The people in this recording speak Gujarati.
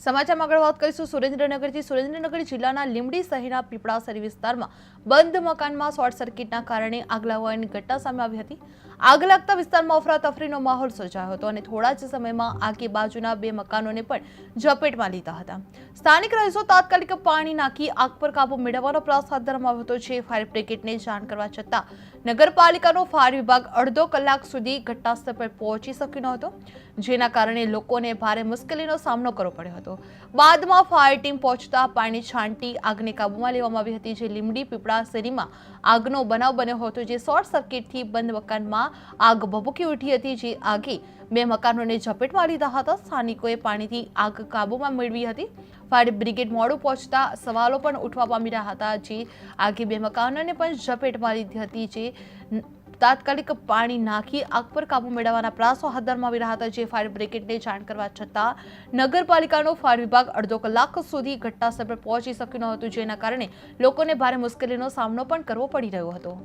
સમાચારમાં આગળ વાત કરીશું સુરેન્દ્રનગરથી। સુરેન્દ્રનગર જિલ્લાના લીંબડી શહેરના પીપળાસરી વિસ્તારમાં બંધ મકાનમાં શોર્ટ સર્કિટના કારણે આગ લાગવાની ઘટના સામે આવી હતી। આગ લાગતા વિસ્તારમાં અફરાતફરીનો માહોલ સર્જાયો હતો અને થોડા જ સમયમાં આગે બાજુના બે મકાનોને પણ ઝપેટમાં લીધા હતા। સ્થાનિક રહીશો તાત્કાલિક પાણી નાખી આગ પર કાબુ મેળવવાનો પ્રયાસ હાથ ધરવામાં આવ્યો હતો, જે ફાયર બ્રિગેડને જાણ કરવા છતાં નગરપાલિકાનો ફાયર વિભાગ અડધો કલાક સુધી ઘટનાસ્થળ પર પહોંચી શક્યો ન હતો, જેના કારણે લોકોને ભારે મુશ્કેલીનો સામનો કરવો પડ્યો હતો। બાદમાં ફાયર ટીમ પહોંચતા પાણી છાંટી આગને કાબૂમાં લેવામાં આવી હતી, જે લીંબડી પીપળાસરીમાં આગનો બનાવ બન્યો હતો, જે શોર્ટ સર્કિટથી બંધ મકાનમાં આગ ભભૂકી ઉઠી હતી, જે આગે બે મકાનોને ઝપેટમાં લીધા હતા। સ્થાનિકોએ પાણીથી આગ કાબૂમાં મેળવી હતી। ફાયર બ્રિગેડ મોડું પહોંચતા સવાલો પણ ઉઠવા પામી રહ્યા હતા, જે આગે બે મકાનોને પણ ઝપેટમાં લીધી હતી, જે તાત્કાલિક પાણી નાખી આગ પર કાબુ મેળવવાના પ્રયાસો હાથ ધરવામાં આવી રહ્યા હતા, જે ફાયર બ્રિગેડને જાણ કરવા છતાં નગરપાલિકાનો ફાયર વિભાગ અડધો કલાક સુધી ઘટનાસ્થળ પર પહોંચી શક્યું ન હતું, જેના કારણે લોકોને ભારે મુશ્કેલીનો સામનો પણ કરવો પડી રહ્યો હતો।